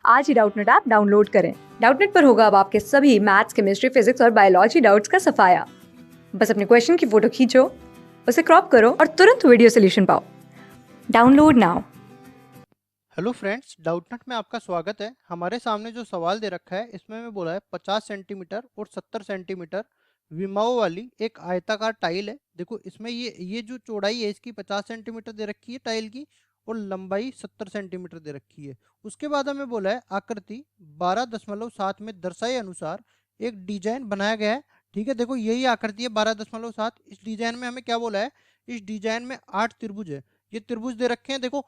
आज ही Doubtnut app download करें। Doubtnut पर होगा अब आपके सभी मैथ्स, केमिस्ट्री, फिजिक्स और बायोलॉजी डाउट्स का सफाया। बस अपने क्वेश्चन की फोटो खींचो, उसे क्रॉप करो और तुरंत वीडियो सोल्यूशन पाओ। Download now. Hello friends, Doubtnut में आपका स्वागत है। हमारे सामने जो सवाल दे रखा है इसमें मैं बोला है 50 सेंटीमीटर और 70 सेंटीमीटर विमाओं वाली एक आयताकार टाइल है। देखो इसमें ये जो चौड़ाई है इसकी 50 सेंटीमीटर दे रखी है टाइल की, और लंबाई 70 सेंटीमीटर दे रखी है। उसके बाद हमें बोला है आकृति 12.7 में दर्शाए अनुसार एक डिजाइन बनाया गया है। ठीक है, देखो यही आकृति है 12.7। इस डिजाइन में हमें क्या बोला है, इस डिजाइन में 8 त्रिभुज है। ये त्रिभुज दे रखे हैं। देखो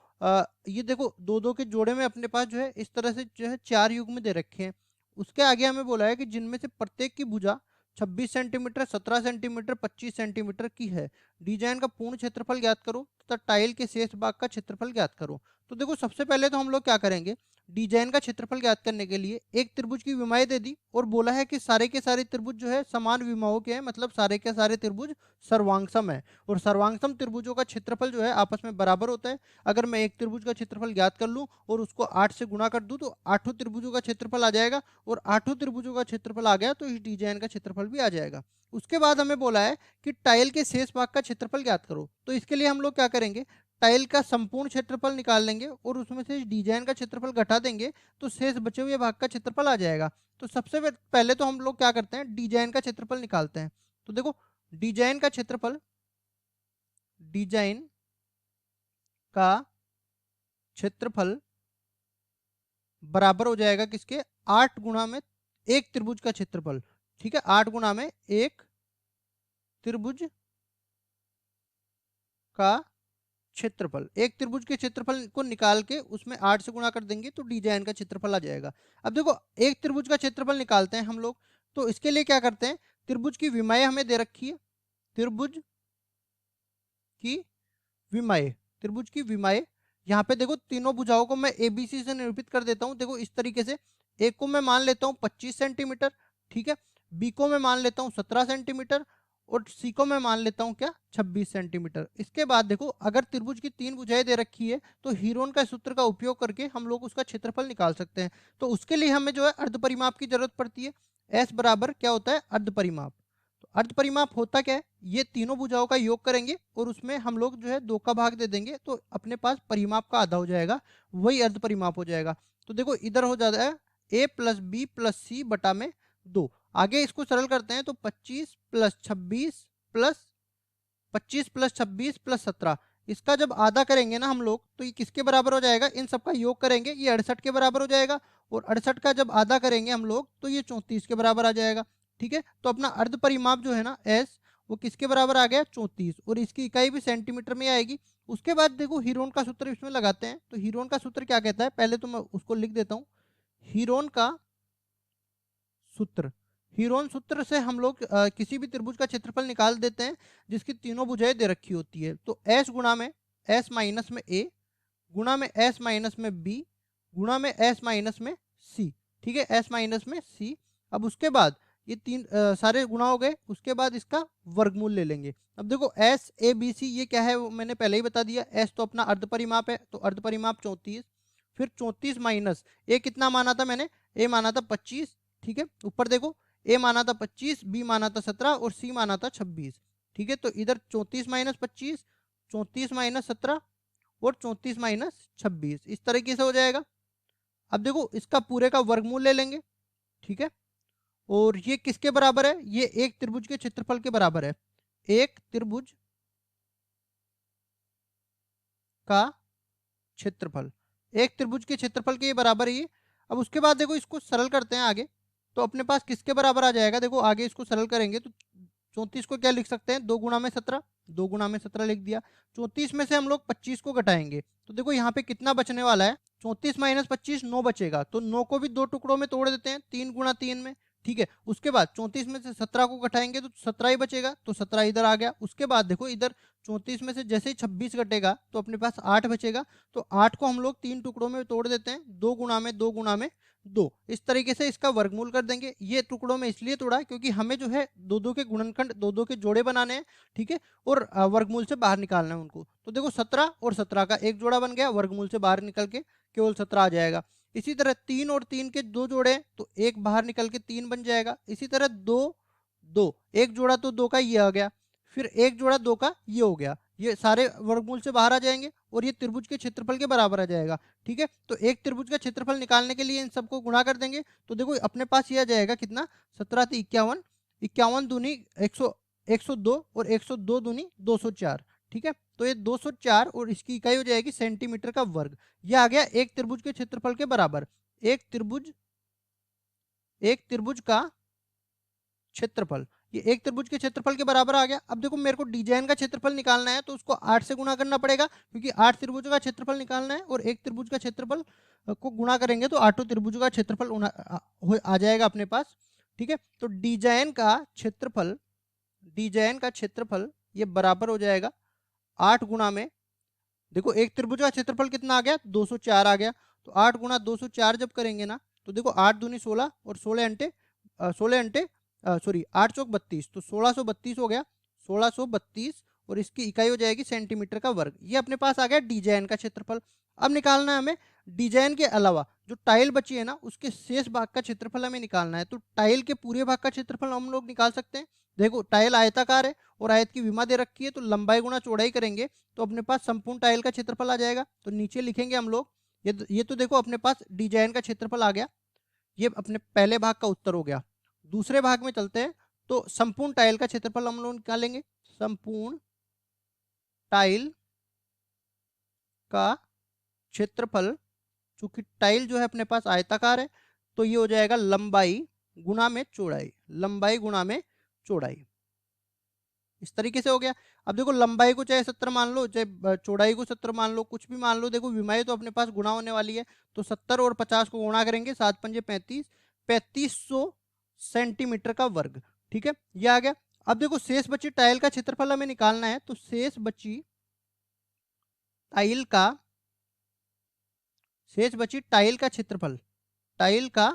ये देखो दो दो के जोड़े में अपने पास जो है इस तरह से जो है 4 युग्म दे रखे हैं। उसके आगे हमें बोला है कि जिनमें से प्रत्येक की भुजा 26 सेंटीमीटर, 17 सेंटीमीटर, 25 सेंटीमीटर की है। डिजाइन का पूर्ण क्षेत्रफल ज्ञात करो तथा टाइल के शेष भाग का क्षेत्रफल ज्ञात करो। तो देखो सबसे पहले तो हम लोग क्या करेंगे, डिजाइन का क्षेत्रफल ज्ञात करने के लिए एक त्रिभुज की विमाएं दे दी और बोला है कि सारे के सारे त्रिभुज जो है समान विमाओं के हैं, मतलब सारे के सारे त्रिभुज सर्वांगसम है। और सर्वांगसम त्रिभुजों का क्षेत्रफल जो है आपस में बराबर होता है। अगर मैं एक त्रिभुज का क्षेत्रफल ज्ञात कर लूं और उसको 8 से गुणा कर दूं तो आठों त्रिभुजों का क्षेत्रफल आ जाएगा, और आठों त्रिभुजों का क्षेत्रफल आ गया तो इस डिजाइन का क्षेत्रफल भी आ जाएगा। उसके बाद हमें बोला है कि टाइल के शेष भाग का क्षेत्रफल ज्ञात करो। तो इसके लिए हम लोग क्या करेंगे, टाइल का संपूर्ण क्षेत्रफल निकाल लेंगे और उसमें से इस डिजाइन का क्षेत्रफल घटा देंगे तो शेष बचे हुए भाग का क्षेत्रफल आ जाएगा। तो सबसे पहले तो हम लोग क्या करते हैं, डिजाइन का क्षेत्रफल निकालते हैं। तो देखो डिजाइन का क्षेत्रफल, डिजाइन का क्षेत्रफल बराबर हो जाएगा किसके, 8 गुणा में एक त्रिभुज का क्षेत्रफल। ठीक है, 8 गुणा में एक त्रिभुज का क्षेत्रफल। एक त्रिभुज के क्षेत्रफल को निकाल के उसमें 8 से गुणा कर देंगे तो डिजाइन का क्षेत्रफल आ जाएगा। अब देखो एक त्रिभुज का क्षेत्रफल निकालते हैं हम लोग, तो इसके लिए क्या करते हैं, त्रिभुज की विमाएं हमें दे रखी है। त्रिभुज की विमाएं, त्रिभुज की विमाएं, यहाँ पे देखो तीनों भुजाओं को मैं एबीसी से निरूपित कर देता हूँ। देखो इस तरीके से, एक को मैं मान लेता हूँ 25 सेंटीमीटर, ठीक है, बी को मैं मान लेता हूँ 17 सेंटीमीटर, और सी को मैं मान लेता हूँ क्या, 26 सेंटीमीटर। इसके बाद देखो अगर त्रिभुज की 3 भुजाएं दे रखी है तो हीरोन का सूत्र का उपयोग करके हम लोग उसका क्षेत्रफल निकाल सकते हैं। तो उसके लिए हमें जो है अर्ध परिमाप की जरूरत पड़ती है। एस बराबर क्या होता है, अर्ध परिमाप। तो अर्ध परिमाप होता क्या है, ये तीनों भुजाओं का योग करेंगे और उसमें हम लोग जो है 2 का भाग दे देंगे तो अपने पास परिमाप का आधा हो जाएगा, वही अर्ध परिमाप हो जाएगा। तो देखो इधर हो जाता है a प्लस बी प्लस सी बटा में 2। आगे इसको सरल करते हैं तो 25 प्लस 26 प्लस 17, इसका जब आधा करेंगे ना हम लोग तो ये किसके बराबर हो जाएगा, इन सबका योग करेंगे ये 68 के बराबर हो जाएगा, और 68 का जब आधा करेंगे हम लोग तो ये 34 के बराबर आ जाएगा। ठीक है, तो अपना अर्ध परिमाप जो है ना एस, वो किसके बराबर आ गया, 34, और इसकी इकाई भी सेंटीमीटर में आएगी। उसके बाद देखो हीरोन का सूत्र इसमें लगाते हैं। तो हीरोन का सूत्र क्या कहता है, पहले तो मैं उसको लिख देता हूँ। हीरोन का सूत्र, हीरोन सूत्र से हम लोग किसी भी त्रिभुज का क्षेत्रफल निकाल देते हैं जिसकी तीनों भुजाएं दे रखी होती है। तो एस गुणा में एस माइनस में ए, गुणा में एस माइनस में बी, गुणा में एस माइनस में सी। ठीक है, एस माइनस में सी। अब उसके बाद ये तीन सारे गुणा हो गए, उसके बाद इसका वर्गमूल ले लेंगे। अब देखो एस ए बी सी ये क्या है वो मैंने पहले ही बता दिया। एस तो अपना अर्ध परिमाप है तो अर्ध परिमाप 34, फिर 34 माइनस ए कितना माना था मैंने, ए माना था 25। ठीक है, ऊपर देखो ए माना था 25, बी माना था 17 और सी माना था 26। ठीक है, तो इधर 34 माइनस 25, 34 माइनस 17 और 34 माइनस 26, इस तरीके से हो जाएगा। अब देखो इसका पूरे का वर्गमूल ले लेंगे। ठीक है, और ये किसके बराबर है, ये एक त्रिभुज के क्षेत्रफल के बराबर है। एक त्रिभुज का क्षेत्रफल, एक त्रिभुज के क्षेत्रफल के बराबर है ये। अब उसके बाद देखो इसको सरल करते हैं आगे, तो अपने पास किसके बराबर आ जाएगा, देखो आगे इसको सरल करेंगे तो 34 को क्या लिख सकते हैं, 2 गुणा में 17, 2 गुणा में 17 लिख दिया। 34 में से हम लोग 25 को घटाएंगे तो देखो यहाँ पे कितना बचने वाला है, 34 माइनस 25 9 बचेगा। तो 9 को भी 2 टुकड़ों में तोड़ देते हैं, 3 गुणा 3 में। ठीक है, उसके बाद 34 में से 17 को घटाएंगे तो 17 ही बचेगा, तो 17 इधर आ गया। उसके बाद देखो इधर 34 में से जैसे ही 26 घटेगा तो अपने पास 8 बचेगा। तो 8 को हम लोग 3 टुकड़ों में तोड़ देते हैं, 2 गुणा में 2 गुणा में 2, इस तरीके से इसका वर्गमूल कर देंगे। ये टुकड़ों में इसलिए तोड़ा क्योंकि हमें जो है दो दो के गुणनखंड, दो दो के जोड़े बनाने हैं। ठीक है, और वर्गमूल से बाहर निकालना है उनको। तो देखो 17 और 17 का एक जोड़ा बन गया, वर्गमूल से बाहर निकल के केवल 17 आ जाएगा। इसी तरह 3 और 3 के 2 जोड़े हैं, तो एक बाहर निकल के 3 बन जाएगा। इसी तरह 2 2 एक जोड़ा तो 2 का ये आ गया, फिर एक जोड़ा 2 का ये हो गया। ये सारे वर्गमूल से बाहर आ जाएंगे और ये त्रिभुज के क्षेत्रफल के बराबर आ जाएगा। ठीक है, तो एक त्रिभुज का क्षेत्रफल निकालने के लिए इन सबको गुणा कर देंगे। तो देखो अपने पास ये आ जाएगा कितना, 17 × 51, 51 दूनी 102 और 102 दूनी 204। ठीक है, तो ये 204 और इसकी इकाई हो जाएगी सेंटीमीटर का वर्ग। ये आ गया एक त्रिभुज के क्षेत्रफल के बराबर। एक त्रिभुज का क्षेत्रफल, ये एक त्रिभुज के क्षेत्रफल के बराबर आ गया। अब देखो मेरे को डिजाइन का क्षेत्रफल निकालना है, तो उसको 8 से गुणा करना पड़ेगा, क्योंकि 8 त्रिभुजों का क्षेत्रफल निकालना है और एक त्रिभुज का क्षेत्रफल को गुणा करेंगे तो 8 त्रिभुजों का क्षेत्रफल आ जाएगा अपने पास। ठीक है, तो डिजाइन का क्षेत्रफल ये बराबर हो जाएगा 8 गुणा में, देखो एक त्रिभुज का क्षेत्रफल कितना आ गया, 204 आ गया। तो 8 गुणा 204 जब करेंगे ना, तो देखो 8 दूनी 16 और 16 अंटे 8 चौक 32, तो 1632 हो गया, 1632 और इसकी इकाई हो जाएगी सेंटीमीटर का वर्ग। ये अपने पास आ गया डिजाइन का क्षेत्रफल। अब निकालना है हमें डिजाइन के अलावा जो टाइल बची है ना, उसके शेष भाग का क्षेत्रफल हमें निकालना है। तो टाइल के पूरे भाग का क्षेत्रफल हम लोग निकाल सकते हैं। देखो टाइल आयताकार है और आयत की विमा दे रखी है, तो लंबाई गुणा चौड़ाई करेंगे तो अपने पास संपूर्ण टाइल का क्षेत्रफल आ जाएगा। तो नीचे लिखेंगे हम लोग, ये तो देखो अपने पास डिजाइन का क्षेत्रफल आ गया। ये अपने पहले भाग का उत्तर हो गया। दूसरे भाग में चलते हैं, तो संपूर्ण टाइल का क्षेत्रफल हम लोग निकालेंगे। संपूर्ण टाइल का क्षेत्रफल, चूंकि टाइल जो है अपने पास आयताकार है, तो ये हो जाएगा लंबाई गुणा में चौड़ाई, लंबाई गुणा में चौड़ाई। इस तरीके से हो गया। अब देखो लंबाई को चाहे 70 मान लो, चाहे चौड़ाई को 70 मान लो, कुछ भी मान लो। देखो विमाई तो अपने पास गुणा होने वाली है, तो 70 और 50 को गुणा करेंगे, 7 पंजे 35, 3500 सेंटीमीटर का वर्ग। ठीक है, ये आ गया। अब देखो शेष बची टाइल का क्षेत्रफल हमें निकालना है, तो शेष बची टाइल का क्षेत्रफल, टाइल का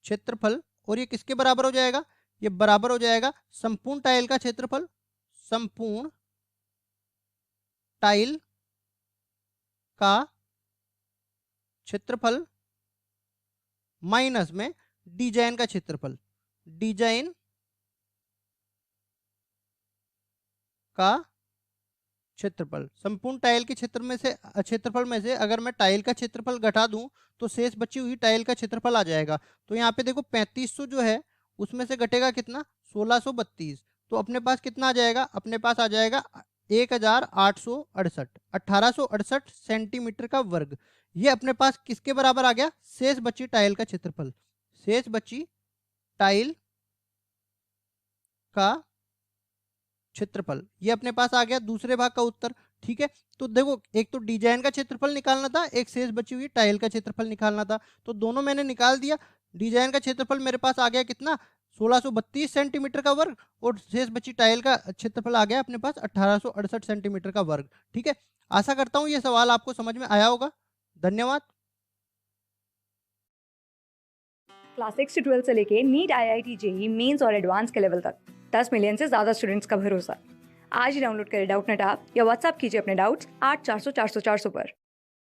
क्षेत्रफल, और ये किसके बराबर हो जाएगा, ये बराबर हो जाएगा संपूर्ण टाइल का क्षेत्रफल, संपूर्ण टाइल का क्षेत्रफल माइनस में डिजाइन का क्षेत्रफल, डिजाइन का क्षेत्रफल। संपूर्ण टाइल के क्षेत्रफल में से अगर मैं टाइल का क्षेत्रफल घटा दूं, तो शेष बची हुई टाइल का क्षेत्रफल आ जाएगा। तो यहाँ पे देखो 3500 जो है उसमें से घटेगा कितना, 1632, तो अपने पास कितना आ जाएगा, अपने पास आ जाएगा 1868, 1868 सेंटीमीटर का वर्ग। ये अपने पास किसके बराबर आ गया, शेष बची टाइल का क्षेत्रफल, शेष बची टाइल का क्षेत्रफल, ये अपने पास आ गया दूसरे भाग का उत्तर। ठीक है, तो देखो एक तो डिजाइन का क्षेत्रफल निकालना था, एक शेष बची हुई टाइल का क्षेत्रफल निकालना था, तो दोनों मैंने निकाल दिया। डिजाइन का क्षेत्रफल मेरे पास आ गया कितना, 1632 सेंटीमीटर का वर्ग, और शेष बची टाइल का क्षेत्रफल आ गया अपने पास 1868 सेंटीमीटर का वर्ग। ठीक है, आशा करता हूँ ये सवाल आपको समझ में आया होगा। धन्यवाद। क्लास 6 से 12 से लेके नीट, IIT, जेईई मेंस और एडवांस के लेवल तक 10 मिलियन से ज़्यादा स्टूडेंट्स का भरोसा। आज ही डाउनलोड करें डाउटनेट ऐप या व्हाट्सएप कीजिए अपने डाउट्स 8400 400 400 पर।